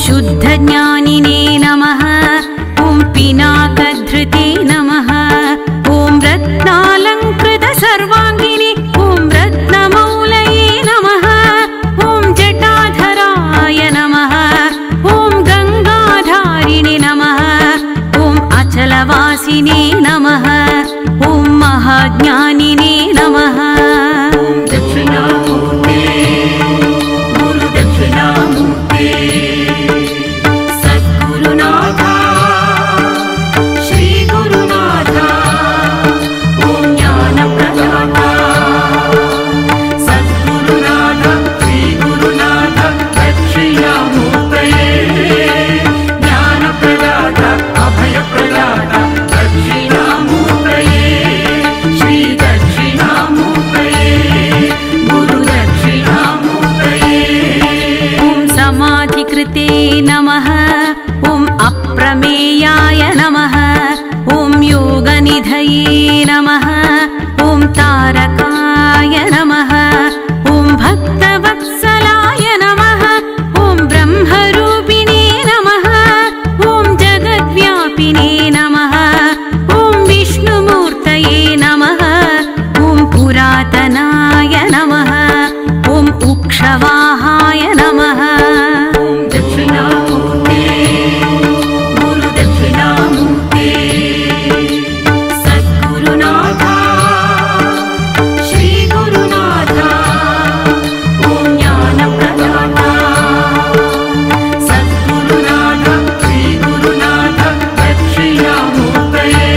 शुद्धज्ञानिने नमः। ॐ पिनाकधृते नमः। ॐ रत्नालङ्कृत सर्वाङ्गिनि ॐ रत्नमौलये नमः। ॐ जटाधराय नमः। ॐ गङ्गाधारिणे नमः। ॐ अचलवासिने नमः। ॐ महाज्ञानिने नमः। दक्षिणामूर्ते गुरु दक्षिणामूर्ते सद्गुरुनाथ श्री गुरुनाथ ॐ ज्ञानप्रदाता सद्गुरुनाथ श्री गुरुनाथ दक्षिणामूर्तये ज्ञानप्रदाता अभयप्रदाता दक्षिणामूर्तये श्री दक्षिणामूर्तये गुरु दक्षिणामूर्तये। ॐ समाधिकृते नमः। ॐ अप्रमेयाय नमः। ॐ योगनिधये नमः। ॐ तारकाय नमः। ॐ भक्तवत्सलाय नमः। ॐ ब्रह्मरूपिणे नमः। ॐ जगद्व्यापिने नमः। ॐ विष्णुमूर्तये नमः। ॐ पुरातनाय नमः। ॐ उक्षवाहाय नमः। दक्षिणामूर्ते गुरु दक्षिणामूर्ते सद्गुरुनाथ श्री गुरुनाथ ॐ ज्ञानप्रदाता सद्गुरुनाथ श्री गुरुनाथ दक्षिणामूर्तये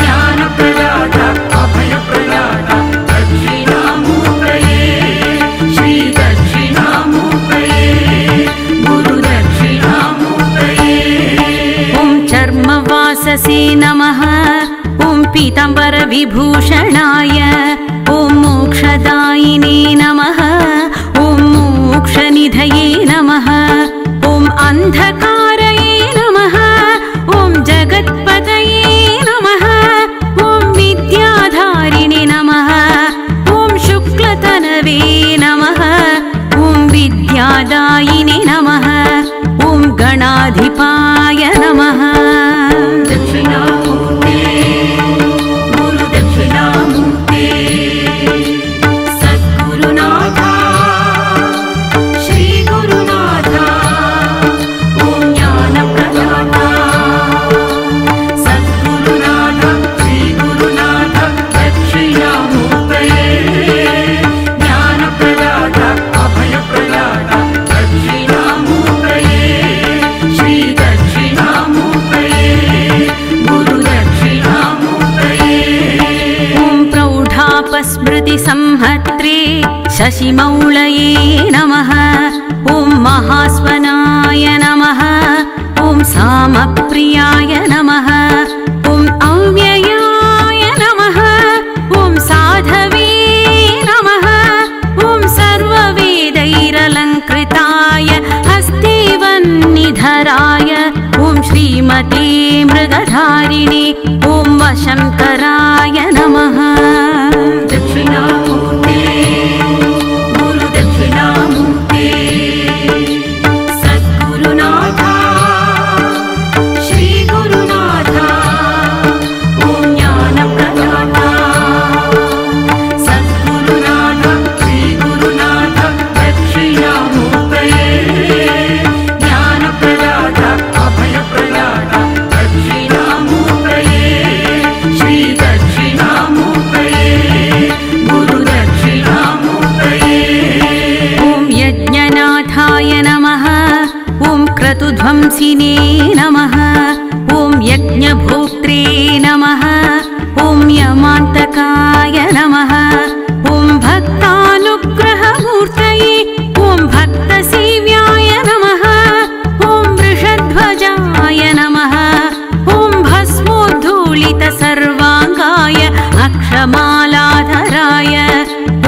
ज्ञानप्रदाता अभयप्रदाता दक्षिणामूर्तये श्री दक्षिणामूर्तये गुरु दक्षिणामूर्तये। ॐ चर्मवाससे नमः। ॐ पीताम्बरविभूषणाय ॐ मोक्षदायिने नमः। ॐ मोक्षनिधये नमः। ॐ अन्धकारये नमः। ॐ जगत्पतये नमः। ॐ विद्याधारिणे नमः। ॐ शुक्लतनवे नमः। ॐ विद्यादायिने नमः। ॐ गणाधिपाय नमः। दक्षिणामूर्ते गुरु दक्षिणामूर्ते सद्गुरुनाथ श्री गुरुनाथ ॐ ज्ञानप्रदाता सद्गुरुनाथ श्री गुरुनाथ दक्षिणामूर्तये ज्ञानप्रदाता अभयप्रदाता दक्षिणामूर्तये श्री दक्षिणामूर्तये गुरु दक्षिणामूर्तये। ॐ प्रौढापस्मृतिसंहत्रे शशिमौळये नमः। ॐ महास्वनाय नमः। ॐ सामप्रियाय नमः। ॐ अव्ययाय नमः। ॐ साधवे नमः। ॐ सर्ववेदैरलङ्कृताय हस्तेवन्निधराय ॐ श्रीमते मृगधारिणे ॐ वशङ्कराय नमः। दक्षिणामूर्ते गुरु दक्षिणामूर्ते सद्गुरुनाथ श्री गुरुनाथ ॐ ज्ञानप्रदाता सद्गुरुनाथ श्री गुरुनाथ दक्षिणामूर्तये ज्ञानप्रदाता अभयप्रदाता दक्षिणामूर्तये श्री दक्षिणामूर्तये गुरु दक्षिणामूर्तये। ॐ यज्ञनाथाय नमः। ॐ क्रतुध्वंसिने नमः। ॐ यज्ञभोक्त्रे नमः। ॐ यमान्तकाय नमः। ॐ भक्तानुग्रहमूर्तये ॐ भक्तसेव्याय नमः। ॐ वृषध्वजाय नमः। ॐ भस्मोद्धूलितसर्वाङ्गाय अक्षमालाधराय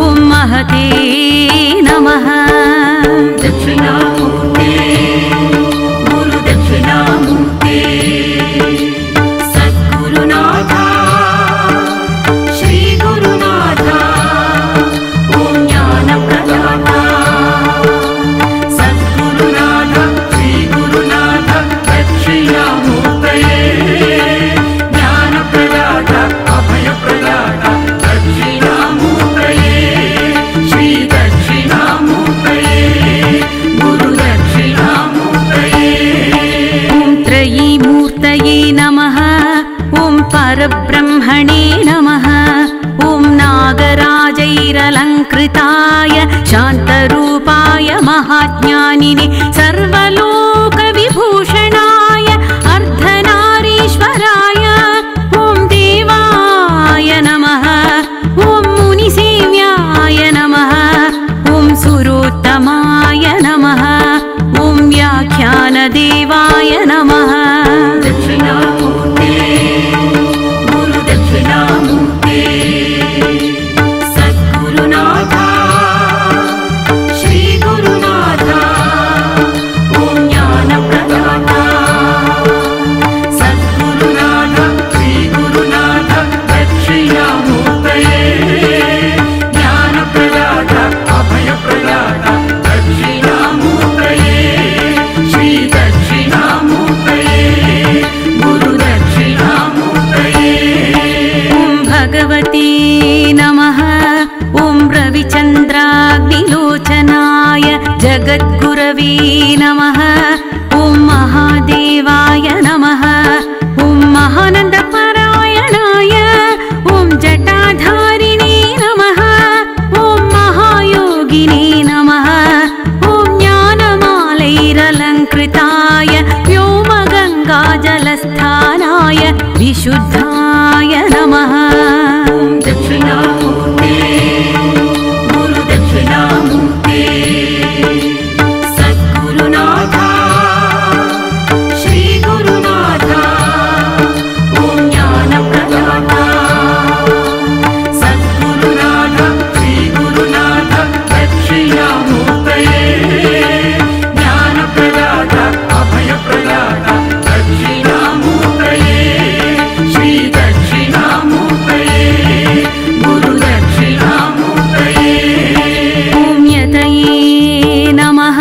ॐ महते नमः। दक्षिणामूर्ते गुरु दक्षिणामूर्ते सद्गुरुनाथ श्री गुरुनाथ ॐ ज्ञानप्रदाता सद्गुरुनाथ अलङ्कृताय शान्तरूपाय महाज्ञानिने सर्वलोकविभूषणाय अर्धनारीश्वराय ॐ देवाय नमः ॐ मुनिसेव्याय नमः ॐ सुरोत्तमाय नमः ॐ व्याख्यानदेवाय नमः दक्षिणामूर्ते गुरुदक्षिणामूर्ते सद्गुरुनाथ श्रीगुरुनाथ ॐ ज्ञानप्रदाता सद्गुरुनाथ श्रीगुरुनाथ दक्षिणामूर्तये ज्ञानप्रदाता अभयप्रदाता दक्षिणामूर्तये श्रीदक्षिणामूर्तये गुरुदक्षिणामूर्तये ॐ भगवते नमः ॐ रविचन्द्राग्निलोचनाय जगद्गुरवे नमः ॐ महादेवाय नमः ॐ महानन्दपरायणाय ॐ जटाधारिणे नमः ॐ महायोगिने नमः ॐ ज्ञानमालैरलङ्कृताय व्योमगङ्गाजलस्थानाय विशुद्धाय नमः दक्षिणामूर्ते गुरुदक्षिणामूर्ते सद्गुरुनाथ श्रीगुरुनाथ ॐ ज्ञानप्रदाता सद्गुरुनाथ श्रीगुरुनाथ दक्षिणामूर्तये ज्ञानप्रदाता अभयप्रदाता दक्षिणामूर्तये श्रीदक्षिणामूर्तये गुरुदक्षिणामूर्तये ॐ यतये नमः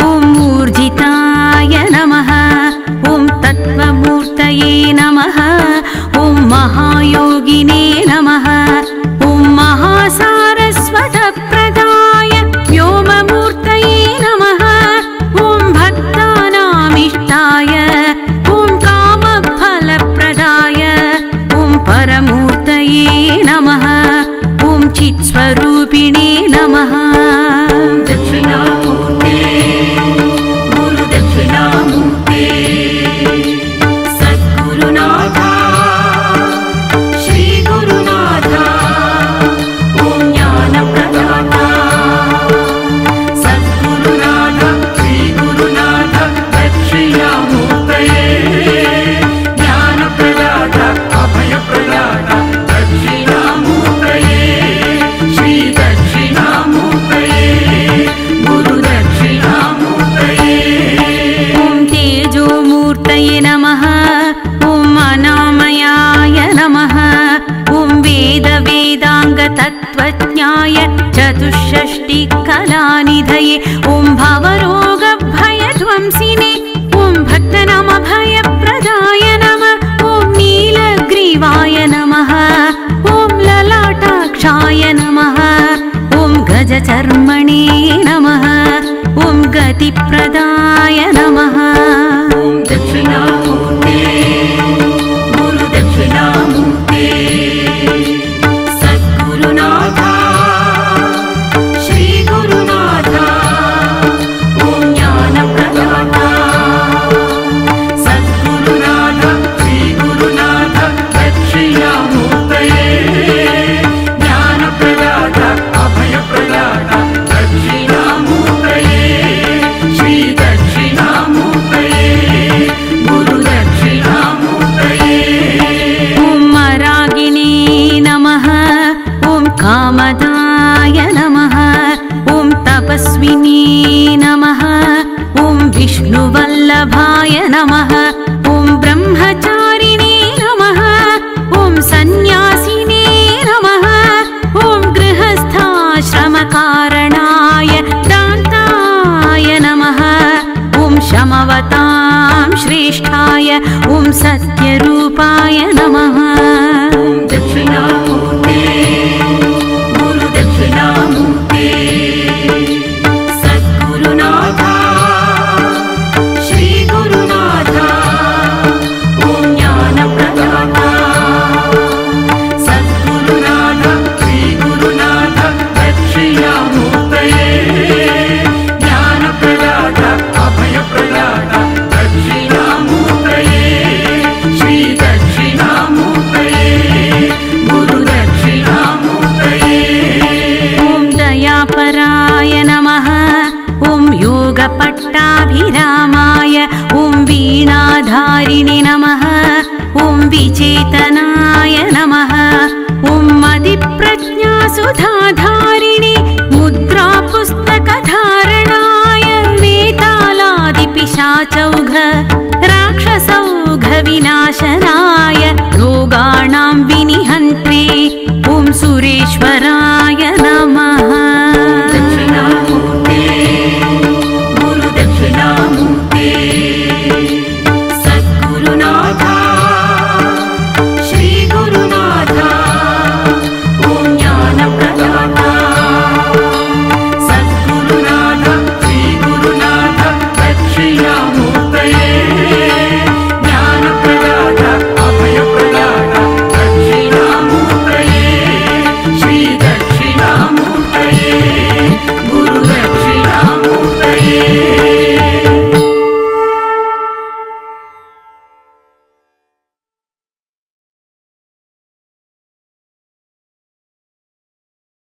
ॐ ऊर्जिताय नमः ॐ तत्त्वमूर्तये नमः ॐ महायोगिने नमः ॐ महासारस्वतप्रदाय व्योममूर्तये नमः ॐ भक्तानामिष्टाय ॐ कामफलप्रदाय ॐ परमूर्तये नमः ॐ चित्स्वरूपिणे नमः दक्षिणामूर्ते गुरुदक्षिणामूर्ते सद्गुरुनाथ श्रीगुरुनाथ ॐ ज्ञानप्रदाता सद्गुरुनाथ श्रीगुरुनाथ दक्षिणामूर्तये ज्ञानप्रदाता अभयप्रदाता दक्षिणामूर्तये श्रीदक्षिणामूर्तये गुरुदक्षिणामूर्तये ॐ तेजोमूर्तये नमः ॐ अनामयाय नमः ॐ वेदवेदाङ्गतत्त्वज्ञाय चतुष्षष्टिकलानिधये ॐ भवरोगभयध्वंसिने ॐ भक्तनामभयप्रदाय नमः ॐ नीलग्रीवाय नमः ॐ ललाटाक्षाय नमः ॐ गजचर्मणे नमः ॐ गतिप्रदाय नमः दक्षिणामूर्ते गुरुदक्षिणामूर्ते सद्गुरुनाथ श्रीगुरुनाथ ॐ ज्ञानप्रदाता सद्गुरुनाथ श्रीगुरुनाथ दक्षिणामूर्तये ज्ञानप्रदाता अभयप्रदाता दक्षिणामूर्तये श्रीदक्षिणामूर्तये गुरुदक्षिणामूर्तये ॐ मरागिणे नमः ॐ कामदाय नमः ॐ तपस्विने नमः ॐ विष्णुवल्लभाय नमः ॐ ब्रह्मचारिणे नमः ॐ सन्न्यासिने नमः ॐ गृहस्थाश्रमकारणाय दान्ताय नमः ॐ शमवतां श्रेष्ठाय ॐ सत्यरूपाय नमः दक्षिणामूर्ते गुरुदक्षिणामूर्ते सद्गुरुनाथ श्रीगुरुनाथ ॐ ज्ञानप्रदाता सद्गुरुनाथ श्रीगुरुनाथ पट्टाभिरामाय ॐ वीणाधारिणे नमः ॐ विचेतनाय नमः ॐ मदिप्रज्ञासुधाधारिणे मुद्रापुस्तकधारणाय वेतालादिपिशाचौघ राक्षसौघ विनाशनाय रोगाणां विनिहन्त्रे